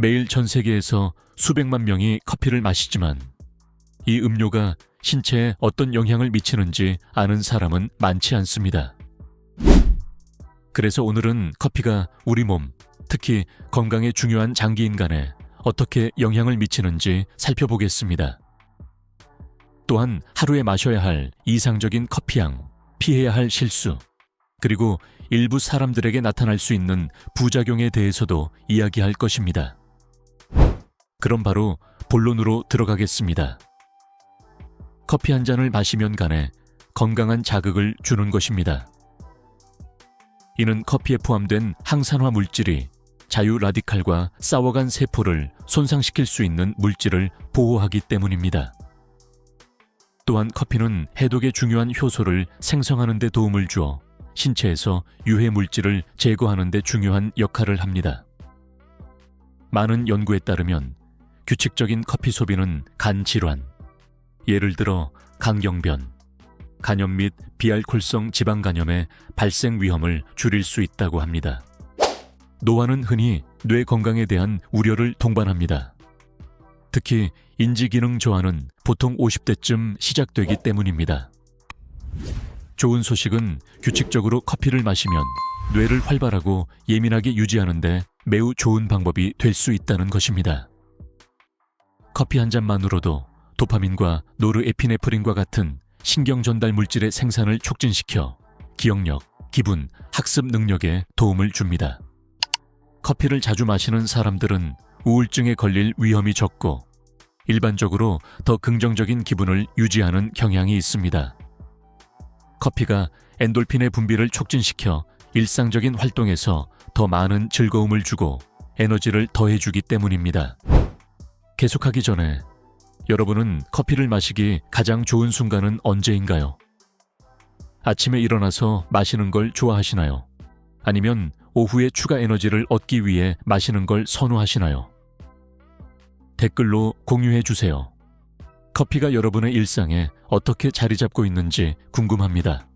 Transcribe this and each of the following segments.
매일 전 세계에서 수백만 명이 커피를 마시지만 이 음료가 신체에 어떤 영향을 미치는지 아는 사람은 많지 않습니다. 그래서 오늘은 커피가 우리 몸, 특히 건강에 중요한 장기인간에 어떻게 영향을 미치는지 살펴보겠습니다. 또한 하루에 마셔야 할 이상적인 커피향, 피해야 할 실수, 그리고 일부 사람들에게 나타날 수 있는 부작용에 대해서도 이야기할 것입니다. 그럼 바로 본론으로 들어가겠습니다. 커피 한 잔을 마시면 간에 건강한 자극을 주는 것입니다. 이는 커피에 포함된 항산화 물질이 자유 라디칼과 싸워간 세포를 손상시킬 수 있는 물질을 보호하기 때문입니다. 또한 커피는 해독에 중요한 효소를 생성하는 데 도움을 주어 신체에서 유해 물질을 제거하는 데 중요한 역할을 합니다. 많은 연구에 따르면 규칙적인 커피 소비는 간 질환, 예를 들어 강경변, 간염 및 비알코올성 지방간염의 발생 위험을 줄일 수 있다고 합니다. 노화는 흔히 뇌 건강에 대한 우려를 동반합니다. 특히 인지기능 저하는 보통 50대쯤 시작되기 때문입니다. 좋은 소식은 규칙적으로 커피를 마시면 뇌를 활발하고 예민하게 유지하는 데 매우 좋은 방법이 될 수 있다는 것입니다. 커피 한 잔만으로도 도파민과 노르에피네프린과 같은 신경 전달 물질의 생산을 촉진시켜 기억력, 기분, 학습 능력에 도움을 줍니다. 커피를 자주 마시는 사람들은 우울증에 걸릴 위험이 적고 일반적으로 더 긍정적인 기분을 유지하는 경향이 있습니다. 커피가 엔돌핀의 분비를 촉진시켜 일상적인 활동에서 더 많은 즐거움을 주고 에너지를 더해주기 때문입니다. 계속하기 전에 여러분은 커피를 마시기 가장 좋은 순간은 언제인가요? 아침에 일어나서 마시는 걸 좋아하시나요? 아니면 오후에 추가 에너지를 얻기 위해 마시는 걸 선호하시나요? 댓글로 공유해 주세요. 커피가 여러분의 일상에 어떻게 자리 잡고 있는지 궁금합니다.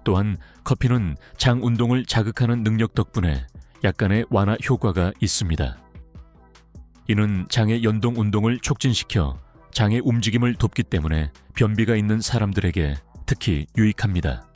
또한 커피는 장 운동을 자극하는 능력 덕분에 약간의 완화 효과가 있습니다. 이는 장의 연동 운동을 촉진시켜 장의 움직임을 돕기 때문에 변비가 있는 사람들에게 특히 유익합니다.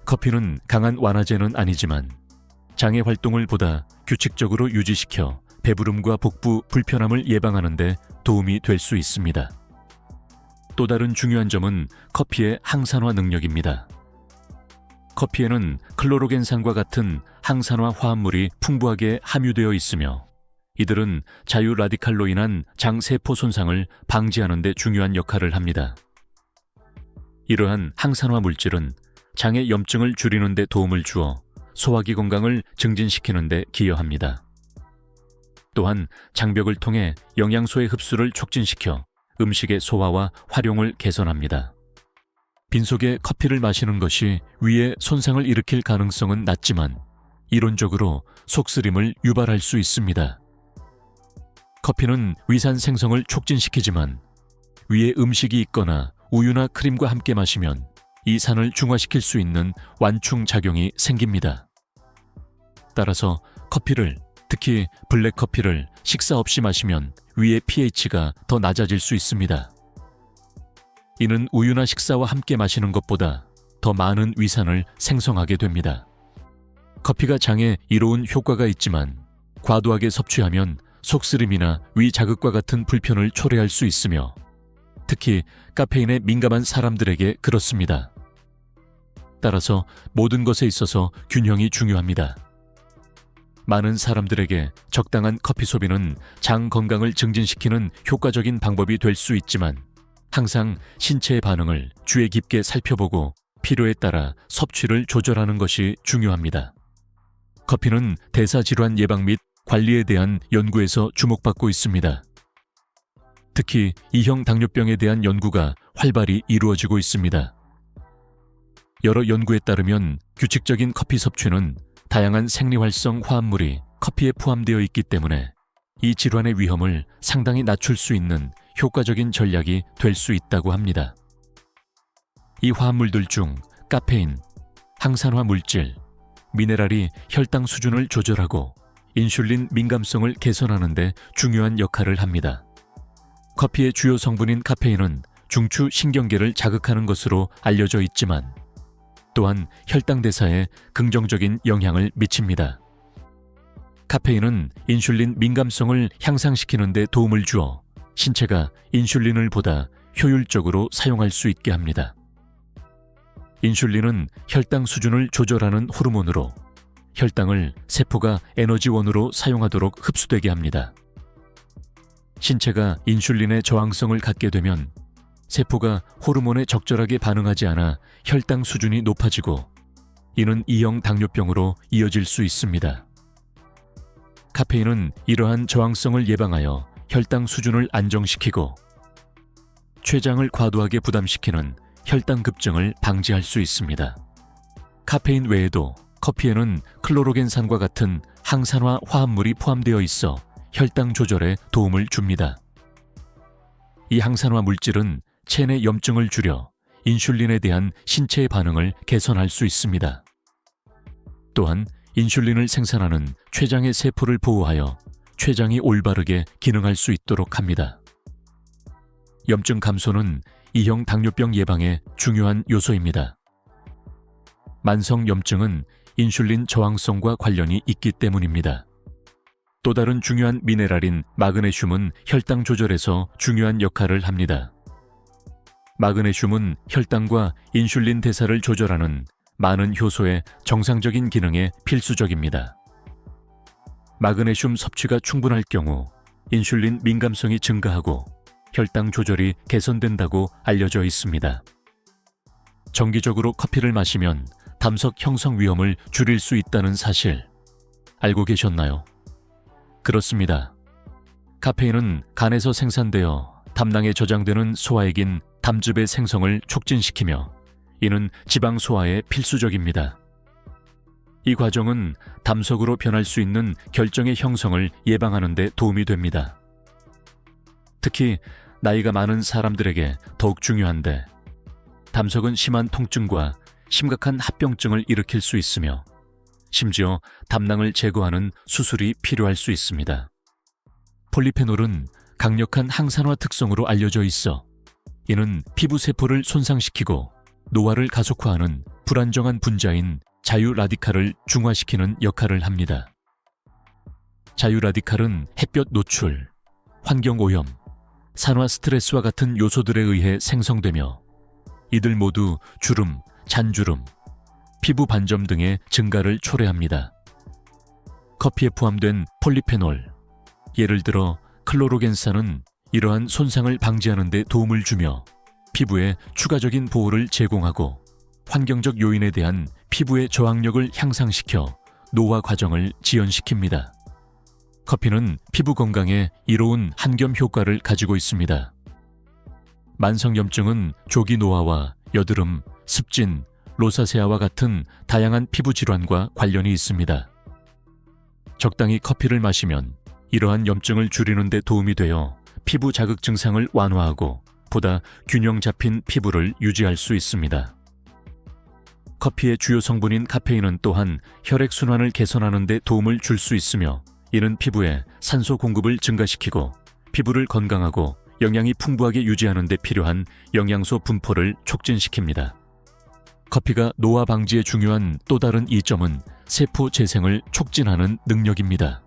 커피는 강한 완화제는 아니지만 장의 활동을 보다 규칙적으로 유지시켜 배부름과 복부 불편함을 예방하는 데 도움이 될 수 있습니다. 또 다른 중요한 점은 커피의 항산화 능력입니다. 커피에는 클로로겐산과 같은 항산화 화합물이 풍부하게 함유되어 있으며 이들은 자유 라디칼로 인한 장세포 손상을 방지하는 데 중요한 역할을 합니다. 이러한 항산화 물질은 장의 염증을 줄이는 데 도움을 주어 소화기 건강을 증진시키는 데 기여합니다. 또한 장벽을 통해 영양소의 흡수를 촉진시켜 음식의 소화와 활용을 개선합니다. 빈속에 커피를 마시는 것이 위에 손상을 일으킬 가능성은 낮지만 이론적으로 속쓰림을 유발할 수 있습니다. 커피는 위산 생성을 촉진시키지만 위에 음식이 있거나 우유나 크림과 함께 마시면 이 산을 중화시킬 수 있는 완충 작용이 생깁니다. 따라서 커피를, 특히 블랙커피를 식사 없이 마시면 위의 pH가 더 낮아질 수 있습니다. 이는 우유나 식사와 함께 마시는 것보다 더 많은 위산을 생성하게 됩니다. 커피가 장에 이로운 효과가 있지만 과도하게 섭취하면 속쓰림이나 위 자극과 같은 불편을 초래할 수 있으며 특히 카페인에 민감한 사람들에게 그렇습니다. 따라서 모든 것에 있어서 균형이 중요합니다. 많은 사람들에게 적당한 커피 소비는 장 건강을 증진시키는 효과적인 방법이 될 수 있지만 항상 신체의 반응을 주의 깊게 살펴보고 필요에 따라 섭취를 조절하는 것이 중요합니다. 커피는 대사질환 예방 및 관리에 대한 연구에서 주목받고 있습니다. 특히 2형 당뇨병에 대한 연구가 활발히 이루어지고 있습니다. 여러 연구에 따르면 규칙적인 커피 섭취는 다양한 생리활성 화합물이 커피에 포함되어 있기 때문에 이 질환의 위험을 상당히 낮출 수 있는 효과적인 전략이 될 수 있다고 합니다. 이 화합물들 중 카페인, 항산화 물질, 미네랄이 혈당 수준을 조절하고 인슐린 민감성을 개선하는 데 중요한 역할을 합니다. 커피의 주요 성분인 카페인은 중추 신경계를 자극하는 것으로 알려져 있지만 또한 혈당 대사에 긍정적인 영향을 미칩니다. 카페인은 인슐린 민감성을 향상시키는 데 도움을 주어 신체가 인슐린을 보다 효율적으로 사용할 수 있게 합니다. 인슐린은 혈당 수준을 조절하는 호르몬으로 혈당을 세포가 에너지원으로 사용하도록 흡수되게 합니다. 신체가 인슐린의 저항성을 갖게 되면 세포가 호르몬에 적절하게 반응하지 않아 혈당 수준이 높아지고 이는 2형 당뇨병으로 이어질 수 있습니다. 카페인은 이러한 저항성을 예방하여 혈당 수준을 안정시키고 췌장을 과도하게 부담시키는 혈당 급증을 방지할 수 있습니다. 카페인 외에도 커피에는 클로로겐산과 같은 항산화 화합물이 포함되어 있어 혈당 조절에 도움을 줍니다. 이 항산화 물질은 체내 염증을 줄여 인슐린에 대한 신체의 반응을 개선할 수 있습니다. 또한 인슐린을 생산하는 췌장의 세포를 보호하여 췌장이 올바르게 기능할 수 있도록 합니다. 염증 감소는 2형 당뇨병 예방에 중요한 요소입니다. 만성 염증은 인슐린 저항성과 관련이 있기 때문입니다. 또 다른 중요한 미네랄인 마그네슘은 혈당 조절에서 중요한 역할을 합니다. 마그네슘은 혈당과 인슐린 대사를 조절하는 많은 효소의 정상적인 기능에 필수적입니다. 마그네슘 섭취가 충분할 경우 인슐린 민감성이 증가하고 혈당 조절이 개선된다고 알려져 있습니다. 정기적으로 커피를 마시면 담석 형성 위험을 줄일 수 있다는 사실 알고 계셨나요? 그렇습니다. 카페인은 간에서 생산되어 담낭에 저장되는 소화액인 담즙의 생성을 촉진시키며 이는 지방 소화에 필수적입니다. 이 과정은 담석으로 변할 수 있는 결정의 형성을 예방하는 데 도움이 됩니다. 특히 나이가 많은 사람들에게 더욱 중요한데 담석은 심한 통증과 심각한 합병증을 일으킬 수 있으며 심지어 담낭을 제거하는 수술이 필요할 수 있습니다. 폴리페놀은 강력한 항산화 특성으로 알려져 있어 이는 피부 세포를 손상시키고 노화를 가속화하는 불안정한 분자인 자유라디칼을 중화시키는 역할을 합니다. 자유라디칼은 햇볕 노출, 환경오염, 산화 스트레스와 같은 요소들에 의해 생성되며 이들 모두 주름, 잔주름, 피부 반점 등의 증가를 초래합니다. 커피에 포함된 폴리페놀, 예를 들어 클로로겐산은 이러한 손상을 방지하는 데 도움을 주며 피부에 추가적인 보호를 제공하고 환경적 요인에 대한 피부의 저항력을 향상시켜 노화 과정을 지연시킵니다. 커피는 피부 건강에 이로운 한겸 효과를 가지고 있습니다. 만성염증은 조기 노화와 여드름, 습진, 로사세아와 같은 다양한 피부 질환과 관련이 있습니다. 적당히 커피를 마시면 이러한 염증을 줄이는 데 도움이 되어 피부 자극 증상을 완화하고 보다 균형 잡힌 피부를 유지할 수 있습니다. 커피의 주요 성분인 카페인은 또한 혈액순환을 개선하는 데 도움을 줄 수 있으며 이는 피부에 산소 공급을 증가시키고 피부를 건강하고 영양이 풍부하게 유지하는 데 필요한 영양소 분포를 촉진시킵니다. 커피가 노화 방지에 중요한 또 다른 이점은 세포 재생을 촉진하는 능력입니다.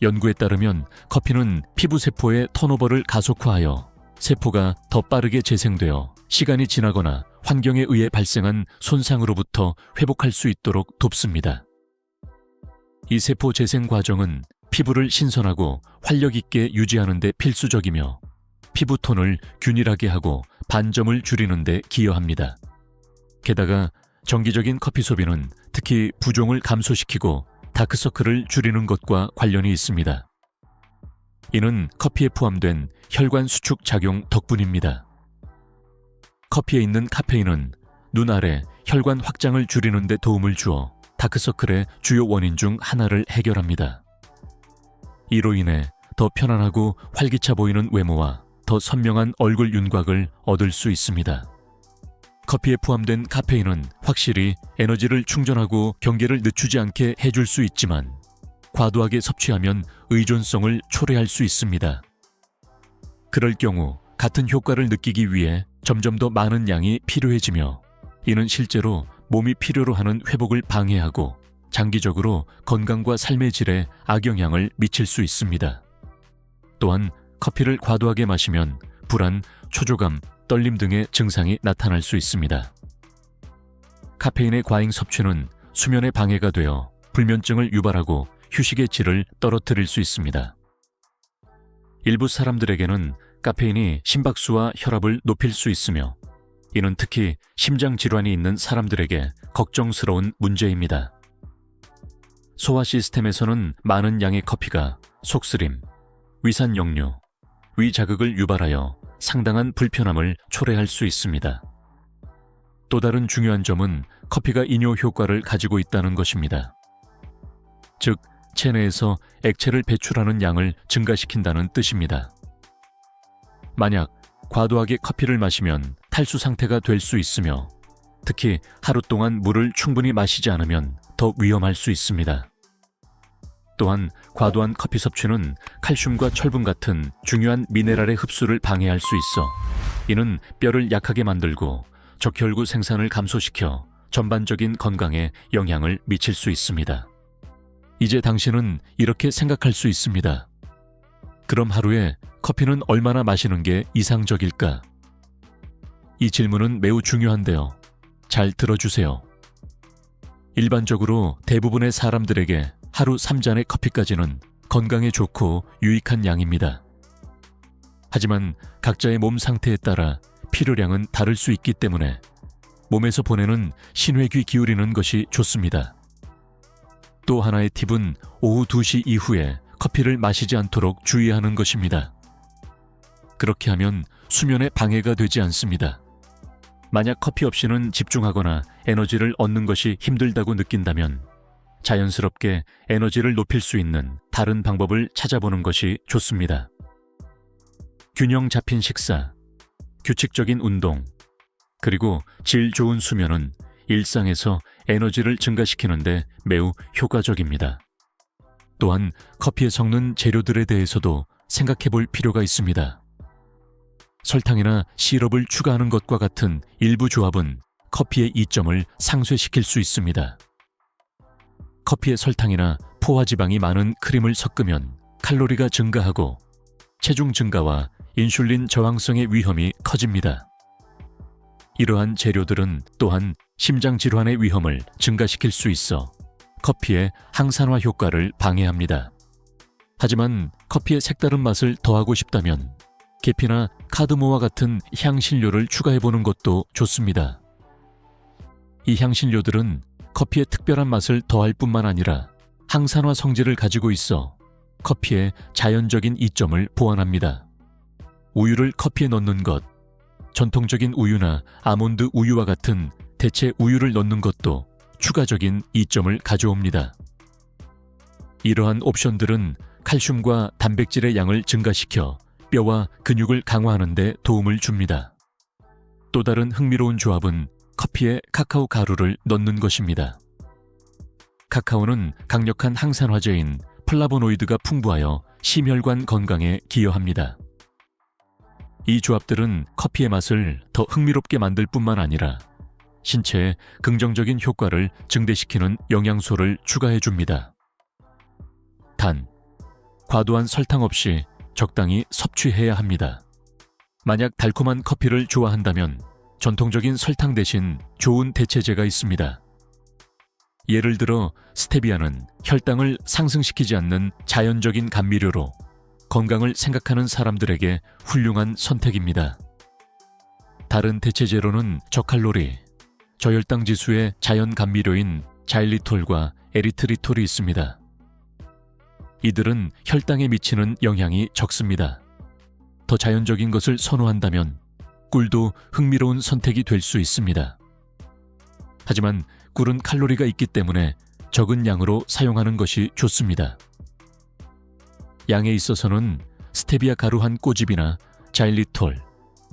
연구에 따르면 커피는 피부 세포의 턴오버를 가속화하여 세포가 더 빠르게 재생되어 시간이 지나거나 환경에 의해 발생한 손상으로부터 회복할 수 있도록 돕습니다. 이 세포 재생 과정은 피부를 신선하고 활력 있게 유지하는 데 필수적이며 피부 톤을 균일하게 하고 반점을 줄이는 데 기여합니다. 게다가 정기적인 커피 소비는 특히 부종을 감소시키고 다크서클을 줄이는 것과 관련이 있습니다. 이는 커피에 포함된 혈관 수축 작용 덕분입니다. 커피에 있는 카페인은 눈 아래 혈관 확장을 줄이는 데 도움을 주어 다크서클의 주요 원인 중 하나를 해결합니다. 이로 인해 더 편안하고 활기차 보이는 외모와 더 선명한 얼굴 윤곽을 얻을 수 있습니다. 커피에 포함된 카페인은 확실히 에너지를 충전하고 경계를 늦추지 않게 해줄 수 있지만 과도하게 섭취하면 의존성을 초래할 수 있습니다. 그럴 경우 같은 효과를 느끼기 위해 점점 더 많은 양이 필요해지며, 이는 실제로 몸이 필요로 하는 회복을 방해하고 장기적으로 건강과 삶의 질에 악영향을 미칠 수 있습니다. 또한 커피를 과도하게 마시면 불안, 초조감, 떨림 등의 증상이 나타날 수 있습니다. 카페인의 과잉 섭취는 수면에 방해가 되어 불면증을 유발하고 휴식의 질을 떨어뜨릴 수 있습니다. 일부 사람들에게는 카페인이 심박수와 혈압을 높일 수 있으며, 이는 특히 심장 질환이 있는 사람들에게 걱정스러운 문제입니다. 소화 시스템에서는 많은 양의 커피가 속쓰림, 위산 역류, 위 자극을 유발하여 상당한 불편함을 초래할 수 있습니다. 또 다른 중요한 점은 커피가 이뇨 효과를 가지고 있다는 것입니다. 즉, 체내에서 액체를 배출하는 양을 증가시킨다는 뜻입니다. 만약 과도하게 커피를 마시면 탈수 상태가 될 수 있으며, 특히 하루 동안 물을 충분히 마시지 않으면 더 위험할 수 있습니다. 또한 과도한 커피 섭취는 칼슘과 철분 같은 중요한 미네랄의 흡수를 방해할 수 있어 이는 뼈를 약하게 만들고 적혈구 생산을 감소시켜 전반적인 건강에 영향을 미칠 수 있습니다. 이제 당신은 이렇게 생각할 수 있습니다. 그럼 하루에 커피는 얼마나 마시는 게 이상적일까? 이 질문은 매우 중요한데요. 잘 들어주세요. 일반적으로 대부분의 사람들에게 하루 3잔의 커피까지는 건강에 좋고 유익한 양입니다. 하지만 각자의 몸 상태에 따라 필요량은 다를 수 있기 때문에 몸에서 보내는 신호에 기울이는 것이 좋습니다. 또 하나의 팁은 오후 2시 이후에 커피를 마시지 않도록 주의하는 것입니다. 그렇게 하면 수면에 방해가 되지 않습니다. 만약 커피 없이는 집중하거나 에너지를 얻는 것이 힘들다고 느낀다면 자연스럽게 에너지를 높일 수 있는 다른 방법을 찾아보는 것이 좋습니다. 균형 잡힌 식사, 규칙적인 운동, 그리고 질 좋은 수면은 일상에서 에너지를 증가시키는 데 매우 효과적입니다. 또한 커피에 섞는 재료들에 대해서도 생각해 볼 필요가 있습니다. 설탕이나 시럽을 추가하는 것과 같은 일부 조합은 커피의 이점을 상쇄시킬 수 있습니다. 커피에 설탕이나 포화지방이 많은 크림을 섞으면 칼로리가 증가하고 체중 증가와 인슐린 저항성의 위험이 커집니다. 이러한 재료들은 또한 심장 질환의 위험을 증가시킬 수 있어 커피의 항산화 효과를 방해합니다. 하지만 커피의 색다른 맛을 더하고 싶다면 계피나 카드모와 같은 향신료를 추가해보는 것도 좋습니다. 이 향신료들은 커피의 특별한 맛을 더할 뿐만 아니라 항산화 성질을 가지고 있어 커피의 자연적인 이점을 보완합니다. 우유를 커피에 넣는 것, 전통적인 우유나 아몬드 우유와 같은 대체 우유를 넣는 것도 추가적인 이점을 가져옵니다. 이러한 옵션들은 칼슘과 단백질의 양을 증가시켜 뼈와 근육을 강화하는 데 도움을 줍니다. 또 다른 흥미로운 조합은 커피에 카카오 가루를 넣는 것입니다. 카카오는 강력한 항산화제인 플라보노이드가 풍부하여 심혈관 건강에 기여합니다. 이 조합들은 커피의 맛을 더 흥미롭게 만들 뿐만 아니라 신체에 긍정적인 효과를 증대시키는 영양소를 추가해 줍니다. 단, 과도한 설탕 없이 적당히 섭취해야 합니다. 만약 달콤한 커피를 좋아한다면 전통적인 설탕 대신 좋은 대체제가 있습니다. 예를 들어 스테비아는 혈당을 상승시키지 않는 자연적인 감미료로 건강을 생각하는 사람들에게 훌륭한 선택입니다. 다른 대체제로는 저칼로리, 저혈당 지수의 자연 감미료인 자일리톨과 에리트리톨이 있습니다. 이들은 혈당에 미치는 영향이 적습니다. 더 자연적인 것을 선호한다면 꿀도 흥미로운 선택이 될 수 있습니다. 하지만 꿀은 칼로리가 있기 때문에 적은 양으로 사용하는 것이 좋습니다. 양에 있어서는 스테비아 가루 한 꼬집이나 자일리톨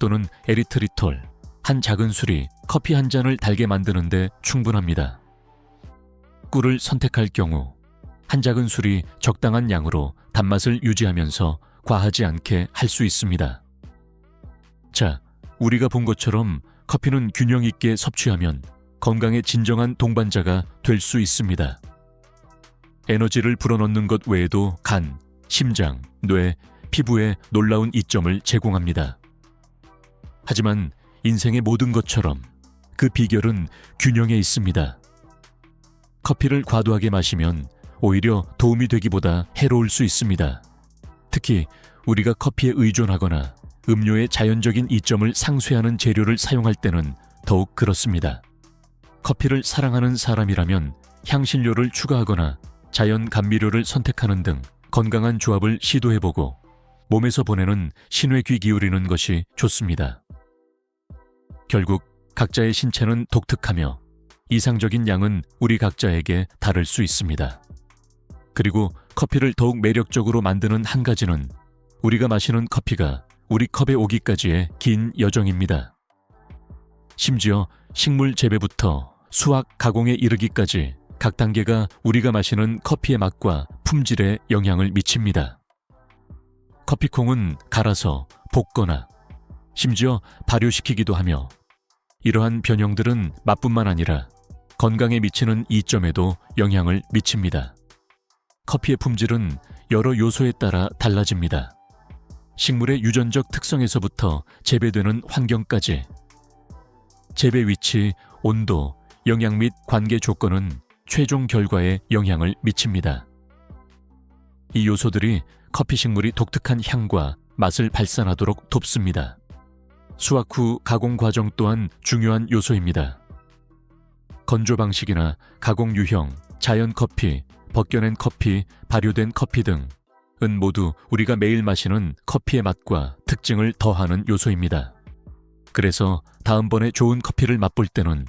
또는 에리트리톨 한 작은 술이 커피 한 잔을 달게 만드는 데 충분합니다. 꿀을 선택할 경우 한 작은 술이 적당한 양으로 단맛을 유지하면서 과하지 않게 할 수 있습니다. 자, 우리가 본 것처럼 커피는 균형 있게 섭취하면 건강의 진정한 동반자가 될 수 있습니다. 에너지를 불어넣는 것 외에도 간, 심장, 뇌, 피부에 놀라운 이점을 제공합니다. 하지만 인생의 모든 것처럼 그 비결은 균형에 있습니다. 커피를 과도하게 마시면 오히려 도움이 되기보다 해로울 수 있습니다. 특히 우리가 커피에 의존하거나 음료의 자연적인 이점을 상쇄하는 재료를 사용할 때는 더욱 그렇습니다. 커피를 사랑하는 사람이라면 향신료를 추가하거나 자연 감미료를 선택하는 등 건강한 조합을 시도해보고 몸에서 보내는 신호에 귀 기울이는 것이 좋습니다. 결국 각자의 신체는 독특하며 이상적인 양은 우리 각자에게 다를 수 있습니다. 그리고 커피를 더욱 매력적으로 만드는 한 가지는 우리가 마시는 커피가 우리 컵에 오기까지의 긴 여정입니다. 심지어 식물 재배부터 수확, 가공에 이르기까지 각 단계가 우리가 마시는 커피의 맛과 품질에 영향을 미칩니다. 커피콩은 갈아서 볶거나 심지어 발효시키기도 하며 이러한 변형들은 맛뿐만 아니라 건강에 미치는 이점에도 영향을 미칩니다. 커피의 품질은 여러 요소에 따라 달라집니다. 식물의 유전적 특성에서부터 재배되는 환경까지 재배 위치, 온도, 영양 및 관계 조건은 최종 결과에 영향을 미칩니다. 이 요소들이 커피 식물이 독특한 향과 맛을 발산하도록 돕습니다. 수확 후 가공 과정 또한 중요한 요소입니다. 건조 방식이나 가공 유형, 자연 커피, 벗겨낸 커피, 발효된 커피 등은 모두 우리가 매일 마시는 커피의 맛과 특징을 더하는 요소입니다. 그래서 다음번에 좋은 커피를 맛볼 때는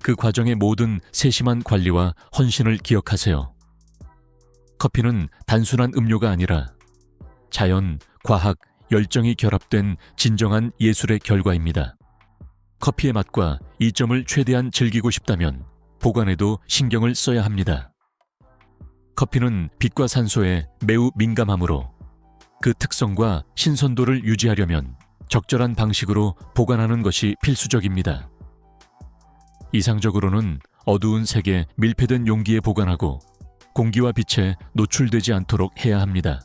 그 과정의 모든 세심한 관리와 헌신을 기억하세요. 커피는 단순한 음료가 아니라 자연, 과학, 열정이 결합된 진정한 예술의 결과입니다. 커피의 맛과 이점을 최대한 즐기고 싶다면 보관에도 신경을 써야 합니다. 커피는 빛과 산소에 매우 민감하므로 그 특성과 신선도를 유지하려면 적절한 방식으로 보관하는 것이 필수적입니다. 이상적으로는 어두운 색의 밀폐된 용기에 보관하고 공기와 빛에 노출되지 않도록 해야 합니다.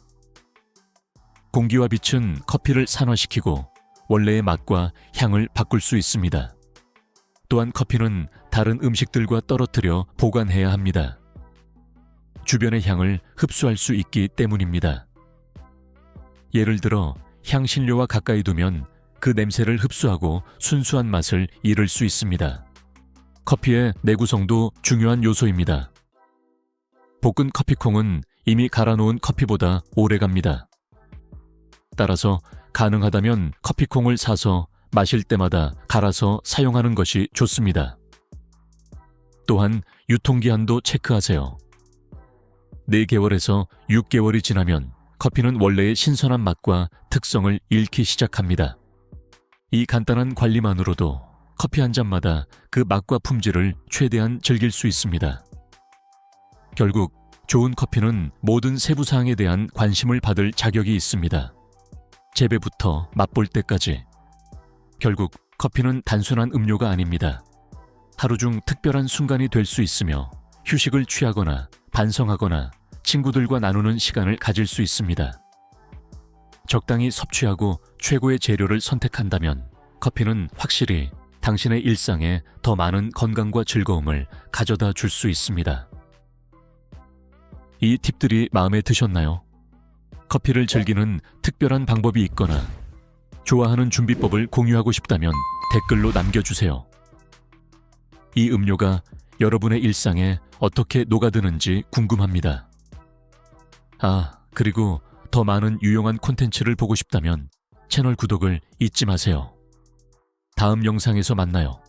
공기와 빛은 커피를 산화시키고 원래의 맛과 향을 바꿀 수 있습니다. 또한 커피는 다른 음식들과 떨어뜨려 보관해야 합니다. 주변의 향을 흡수할 수 있기 때문입니다. 예를 들어 향신료와 가까이 두면 그 냄새를 흡수하고 순수한 맛을 잃을 수 있습니다. 커피의 내구성도 중요한 요소입니다. 볶은 커피콩은 이미 갈아놓은 커피보다 오래 갑니다. 따라서 가능하다면 커피콩을 사서 마실 때마다 갈아서 사용하는 것이 좋습니다. 또한 유통기한도 체크하세요. 4개월에서 6개월이 지나면 커피는 원래의 신선한 맛과 특성을 잃기 시작합니다. 이 간단한 관리만으로도 커피 한 잔마다 그 맛과 품질을 최대한 즐길 수 있습니다. 결국 좋은 커피는 모든 세부사항에 대한 관심을 받을 자격이 있습니다. 재배부터 맛볼 때까지. 결국 커피는 단순한 음료가 아닙니다. 하루 중 특별한 순간이 될 수 있으며 휴식을 취하거나 반성하거나 친구들과 나누는 시간을 가질 수 있습니다. 적당히 섭취하고 최고의 재료를 선택한다면 커피는 확실히 당신의 일상에 더 많은 건강과 즐거움을 가져다 줄 수 있습니다. 이 팁들이 마음에 드셨나요? 커피를 즐기는 특별한 방법이 있거나 좋아하는 준비법을 공유하고 싶다면 댓글로 남겨주세요. 이 음료가 여러분의 일상에 어떻게 녹아드는지 궁금합니다. 그리고 더 많은 유용한 콘텐츠를 보고 싶다면 채널 구독을 잊지 마세요. 다음 영상에서 만나요.